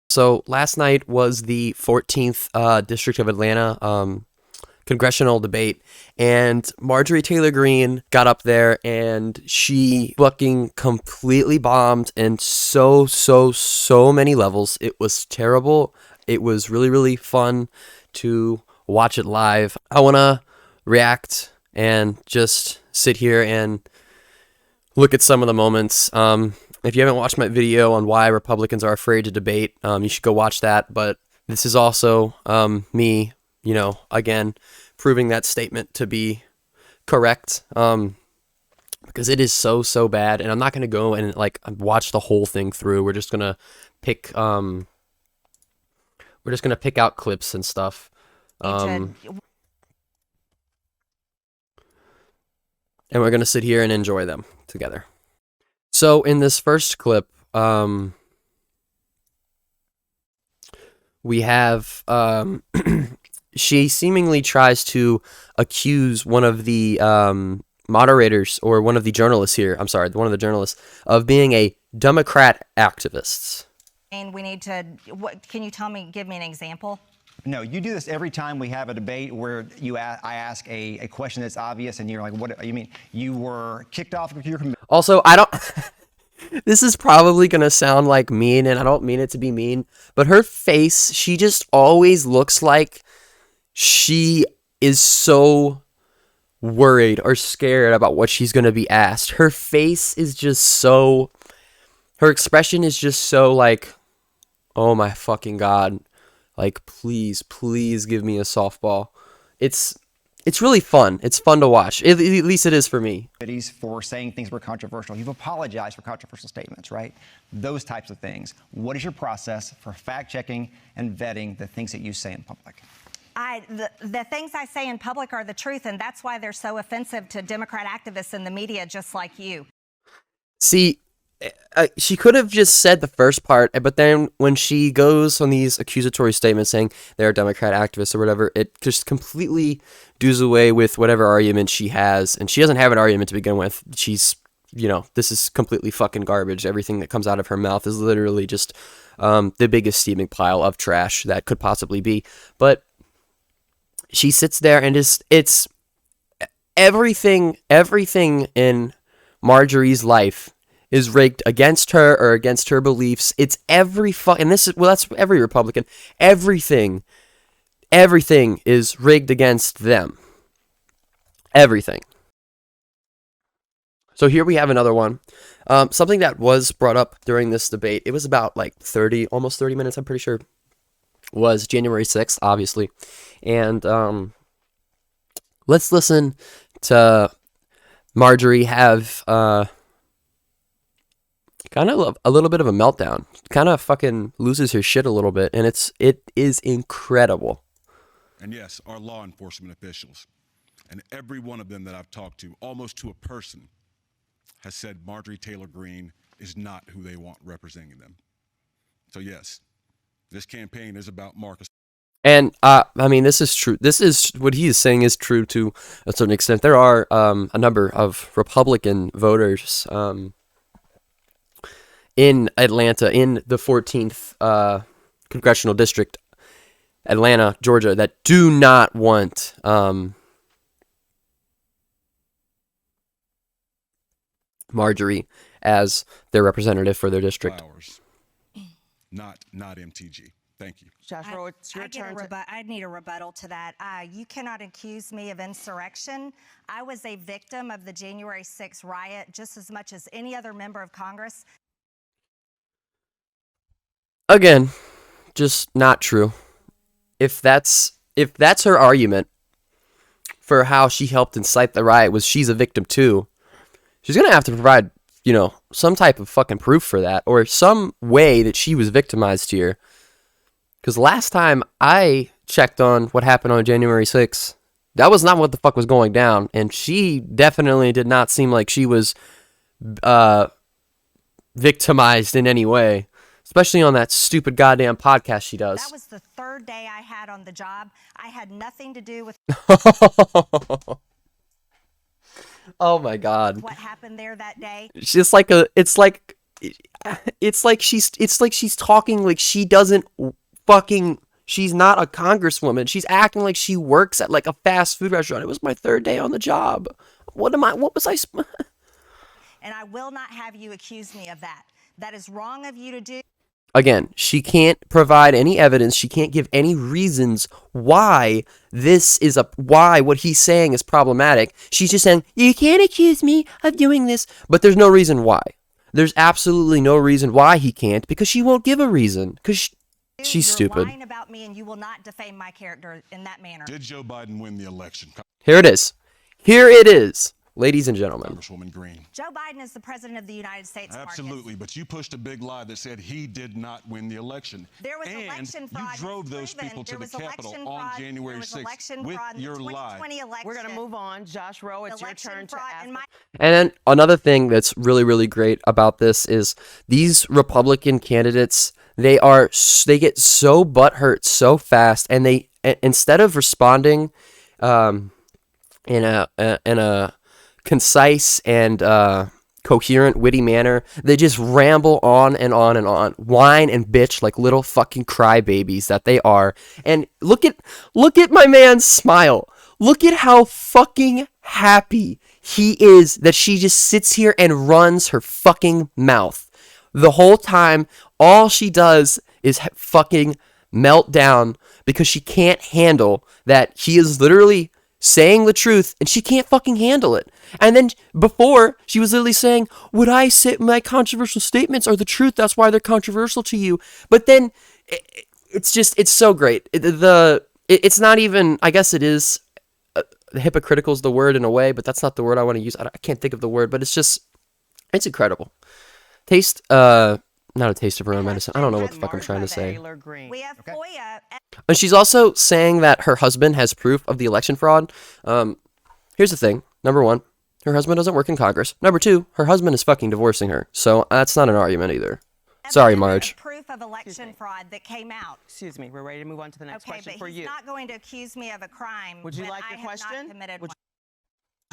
So last night was the 14th District of Atlanta congressional debate, and Marjorie Taylor Greene got up there and she fucking completely bombed in so many levels. It was terrible. It was really, really fun to watch it live. I want to react and just sit here and look at some of the moments. If you haven't watched my video on why Republicans are afraid to debate, you should go watch that. But this is also me, again, proving that statement to be correct, because it is so bad. And I'm not going to go and watch the whole thing through. We're just going to pick out clips and stuff. And we're going to sit here and enjoy them together. So in this first clip, we have she seemingly tries to accuse one of the moderators, or one of the journalists here, one of the journalists, of being a Democrat activist. And we need to, can you give me an example? No, you do this every time we have a debate where I ask a question that's obvious and you're like, what you mean? You were kicked off of your committee. Also, I don't this is probably going to sound like mean, and I don't mean it to be mean, but her face, she just always looks like she is so worried or scared about what she's going to be asked. Her face is just so, her expression is just so like, oh my fucking God. Like, please give me a softball. It's really fun. It's fun to watch. At least it is for me. For saying things were controversial. You've apologized for controversial statements, right? Those types of things. What is your process for fact-checking and vetting the things that you say in public? The things I say in public are the truth, and that's why they're so offensive to Democrat activists in the media just like you. See, she could have just said the first part, but then when she goes on these accusatory statements saying they're Democrat activists or whatever, it just completely does away with whatever argument she has. And she doesn't have an argument to begin with. She's, this is completely fucking garbage. Everything that comes out of her mouth is literally just the biggest steaming pile of trash that could possibly be. But she sits there and it's everything in Marjorie's life is rigged against her or against her beliefs. It's that's every Republican. Everything is rigged against them. Everything. So here we have another one. Something that was brought up during this debate, it was about almost 30 minutes, I'm pretty sure, was January 6th, obviously. And let's listen to Marjorie have kind of a little bit of a meltdown, kind of fucking loses her shit a little bit, and it is incredible. And yes, our law enforcement officials, and every one of them that I've talked to, almost to a person, has said Marjorie Taylor Greene is not who they want representing them. So yes, this campaign is about Marcus. And this is true. This is what he is saying is true to a certain extent. There are a number of Republican voters in Atlanta, in the 14th congressional district, Atlanta, Georgia, that do not want Marjorie as their representative for their district. Not MTG. Thank you. Joshua, it's your turn. I need a rebuttal to that. You cannot accuse me of insurrection. I was a victim of the January 6th riot just as much as any other member of Congress. Again, just not true. If that's her argument for how she helped incite the riot, was she's a victim too, she's gonna have to provide, some type of fucking proof for that, or some way that she was victimized here. Because last time I checked on what happened on January 6th, that was not what the fuck was going down, and she definitely did not seem like she was victimized in any way. Especially on that stupid goddamn podcast she does. That was the third day I had on the job. I had nothing to do with... Oh my God. what happened there that day. It's just like she's talking like she doesn't fucking, she's not a congresswoman. She's acting like she works at like a fast food restaurant. It was my third day on the job. What was I? And I will not have you accuse me of that. That is wrong of you to do. Again, she can't provide any evidence. She can't give any reasons why why what he's saying is problematic. She's just saying, you can't accuse me of doing this. But there's no reason why. There's absolutely no reason why he can't, because she won't give a reason. Because she's You're stupid. lying about me, and you will not defame my character in that manner. Did Joe Biden win the election? Here it is. Here it is, ladies and gentlemen. Congresswoman Greene. Joe Biden is the president of the United States. Absolutely, Marcus. but you pushed a big lie that said he did not win the election. There was and election fraud. you drove those Proven. people to There the was Capitol election on fraud. January There was 6th election with fraud in your the lie. 2020 election. We're going to move on. Josh Rowe, it's your Election turn to fraud ask. and my And then another thing that's really, really great about this is these Republican candidates, they get so butthurt so fast, and they, instead of responding in a concise and coherent, witty manner, they just ramble on and on and on, whine and bitch like little fucking crybabies that they are. And look at my man's smile. Look at how fucking happy he is that she just sits here and runs her fucking mouth the whole time. All she does is fucking melt down because she can't handle that he is literally saying the truth, and she can't fucking handle it. And then before, she was literally saying, what I say, my controversial statements are the truth, that's why they're controversial to you. But then it's so great. It's not even, I guess it is, hypocritical is the word in a way, but that's not the word I want to use. I can't think of the word, but it's incredible. Not a taste of her own medicine. I don't know what the fuck I'm trying to say. We have FOIA. And she's also saying that her husband has proof of the election fraud. Here's the thing. Number one, her husband doesn't work in Congress. Number two, her husband is fucking divorcing her. So that's not an argument either. Sorry, Marge. Proof of election fraud that came out. Excuse me. We're ready to move on to the next question for he's you. not going to accuse me of a crime. Would you when like I your have not question? committed Would one.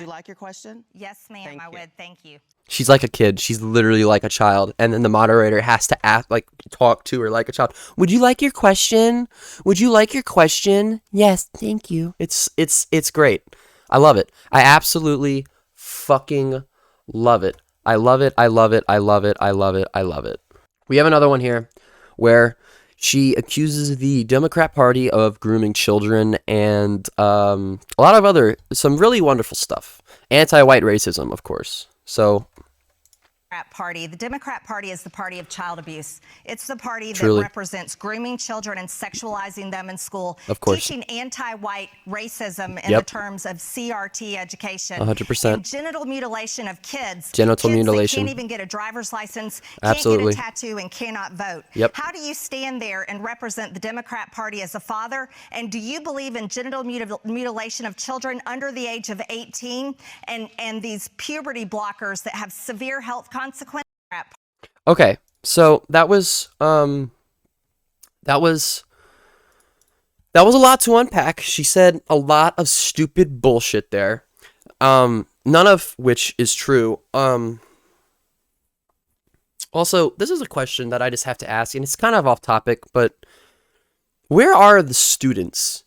you like your question? Yes, ma'am. Thank I you. would. Thank you. She's like a kid. She's literally like a child. And then the moderator has to act like, talk to her like a child. Would you like your question? Would you like your question? Yes, thank you. It's great. I love it. I absolutely fucking love it. I love it. I love it. I love it. I love it. I love it. We have another one here where she accuses the Democrat Party of grooming children and a lot of some really wonderful stuff. Anti-white racism, of course. So Party. The Democrat Party is the party of child abuse. It's the party that Truly. represents grooming children and sexualizing them in school. Of course. Teaching anti-white racism in Yep. the terms of CRT education. 100%. And genital mutilation of kids. Genital kids mutilation. That can't even get a driver's license, Absolutely. can't get a tattoo, and cannot vote. Yep. How do you stand there and represent the Democrat Party as a father? And do you believe in genital mutilation of children under the age of 18 and these puberty blockers that have severe health consequences? okay, so that was a lot to unpack. She said a lot of stupid bullshit there, none of which is true. Also, this is a question that I just have to ask, and it's kind of off topic, but where are the students?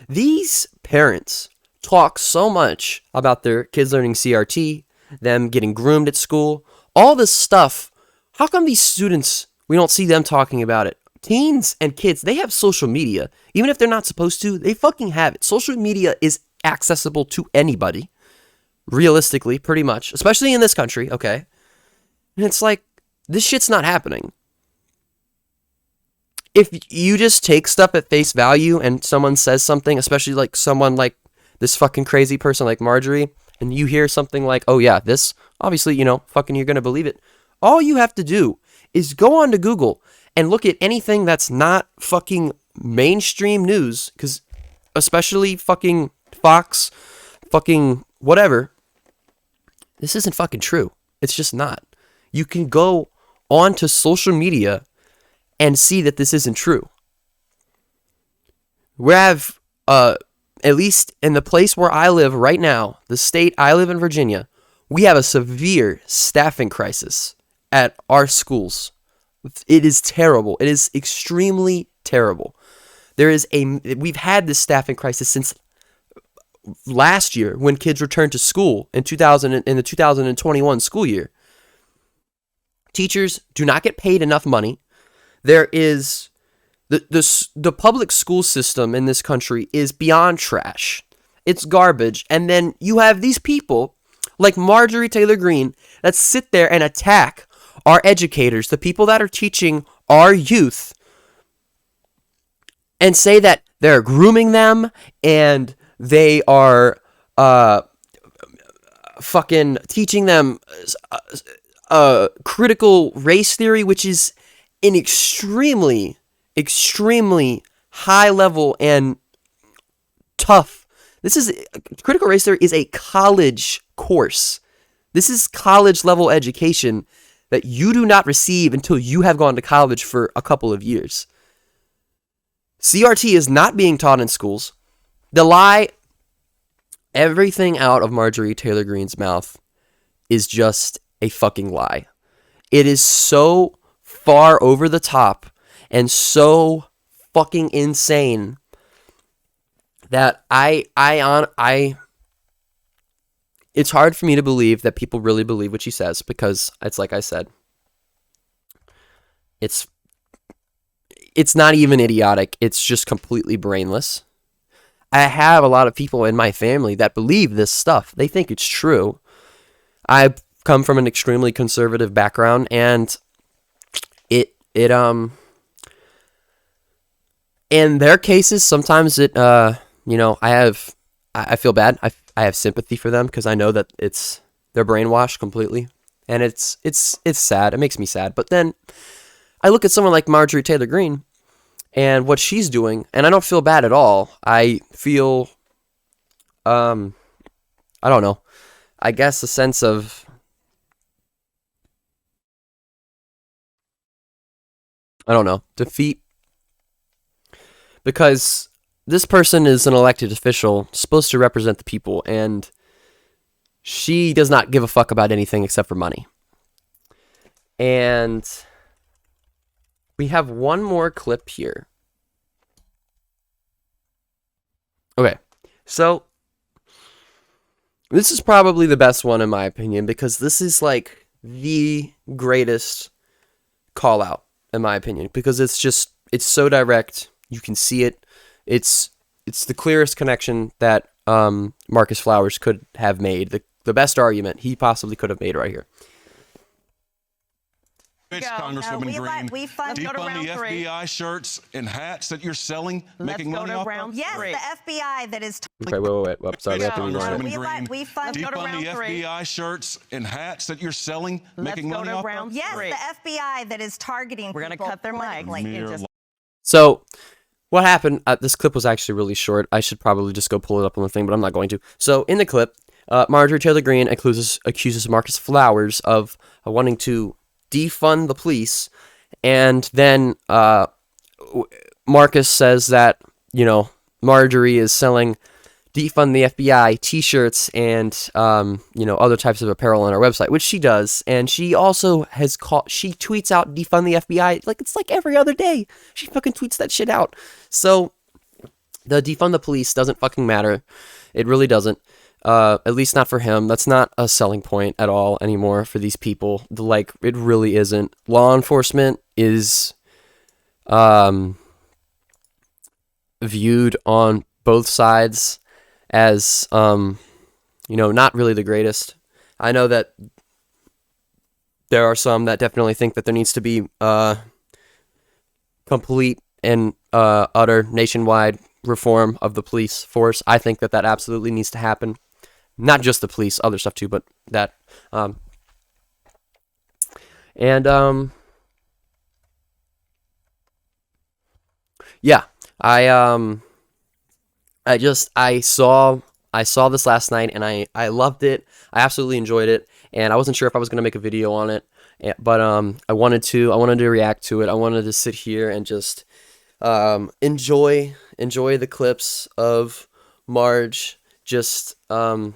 These parents talk so much about their kids learning CRT, them getting groomed at school, all this stuff. How come these students, we don't see them talking about it? Teens and kids, they have social media. Even if they're not supposed to, they fucking have it. Social media is accessible to anybody, realistically, pretty much, especially in this country, okay? And it's like, this shit's not happening. If you just take stuff at face value and someone says something, especially like someone like this fucking crazy person like Marjorie, and you hear something like, oh yeah, this, obviously, fucking you're gonna believe it. All you have to do is go on to Google and look at anything that's not fucking mainstream news, because especially fucking Fox, fucking whatever, this isn't fucking true. It's just not. You can go onto social media and see that this isn't true. We have at least in the place where I live right now, the state I live in, Virginia, we have a severe staffing crisis at our schools. It is terrible. It is extremely terrible. We've had this staffing crisis since last year when kids returned to school in the 2021 school year. Teachers do not get paid enough money. There is the public school system in this country is beyond trash. It's garbage. And then you have these people like Marjorie Taylor Greene that sit there and attack our educators, the people that are teaching our youth, and say that they're grooming them and they are fucking teaching them critical race theory, which is an extremely, extremely high level and tough. Critical race theory is a college course. This is college level education that you do not receive until you have gone to college for a couple of years. CRT is not being taught in schools. The lie, everything out of Marjorie Taylor Greene's mouth is just a fucking lie. It is so far over the top and so fucking insane that it's hard for me to believe that people really believe what she says, because it's like I said, it's not even idiotic. It's just completely brainless. I have a lot of people in my family that believe this stuff. They think it's true. I come from an extremely conservative background, and in their cases, sometimes I feel bad. I have sympathy for them because I know that they're brainwashed completely, and it's sad. It makes me sad. But then I look at someone like Marjorie Taylor Greene and what she's doing, and I don't feel bad at all. I feel, I don't know, I guess a sense of, I don't know, defeat, because this person is an elected official supposed to represent the people, and she does not give a fuck about anything except for money. And we have one more clip here. Okay, so this is probably the best one in my opinion, because this is like the greatest call out in my opinion, because it's so direct. You can see it. It's the clearest connection that Marcus Flowers could have made. The best argument he possibly could have made right here. Congresswoman Greene, we fund defund the FBI shirts and hats that you're selling, making money off of? Yes, the FBI that is. Okay, wait. Well, sorry, we have to rewind it. We fund defund the FBI shirts and hats that you're selling, making money off of? Yes, the FBI that is targeting. We're going to cut their mics. So what happened? This clip was actually really short. I should probably just go pull it up on the thing, but I'm not going to. So in the clip, Marjorie Taylor Greene accuses Marcus Flowers of wanting to defund the police, and then Marcus says that, Marjorie is selling defund the FBI t-shirts and other types of apparel on our website, which she does. And she also she tweets out defund the FBI it's like every other day. She fucking tweets that shit out. So the defund the police doesn't fucking matter. It really doesn't. At least not for him. That's not a selling point at all anymore for these people. It really isn't. Law enforcement is viewed on both sides as not really the greatest. I know that there are some that definitely think that there needs to be complete and utter nationwide reform of the police force. I think that absolutely needs to happen. Not just the police, other stuff too, but that. Yeah, I saw this last night, and I loved it. I absolutely enjoyed it, and I wasn't sure if I was gonna make a video on it, but I wanted to react to it. I wanted to sit here and just enjoy the clips of Marge just kind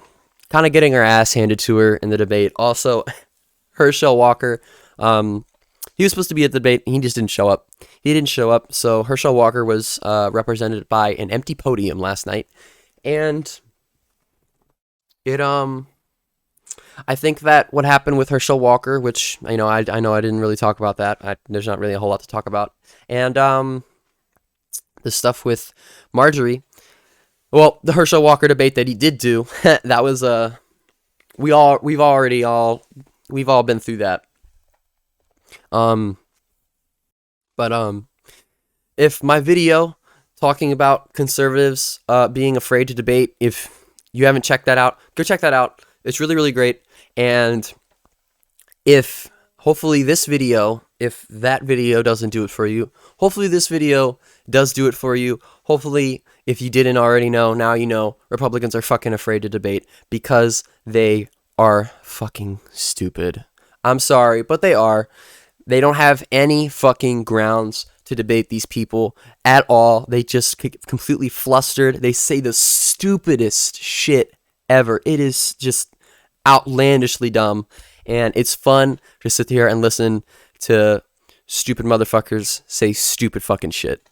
of getting her ass handed to her in the debate. Also, Herschel Walker, he was supposed to be at the debate. He just didn't show up. So Herschel Walker was represented by an empty podium last night. And it, I think that what happened with Herschel Walker, which, I know I didn't really talk about that. There's not really a whole lot to talk about. And the stuff with Marjorie, well, the Herschel Walker debate that he did do, that was we've all been through that. But if my video talking about conservatives being afraid to debate, if you haven't checked that out, go check that out. It's really, really great. And if hopefully this video, if that video doesn't do it for you, hopefully this video does do it for you. Hopefully, if you didn't already know, now you know Republicans are fucking afraid to debate because they are fucking stupid. I'm sorry, but they are. They don't have any fucking grounds to debate these people at all. They just completely flustered. They say the stupidest shit ever. It is just outlandishly dumb, and it's fun to sit here and listen to stupid motherfuckers say stupid fucking shit.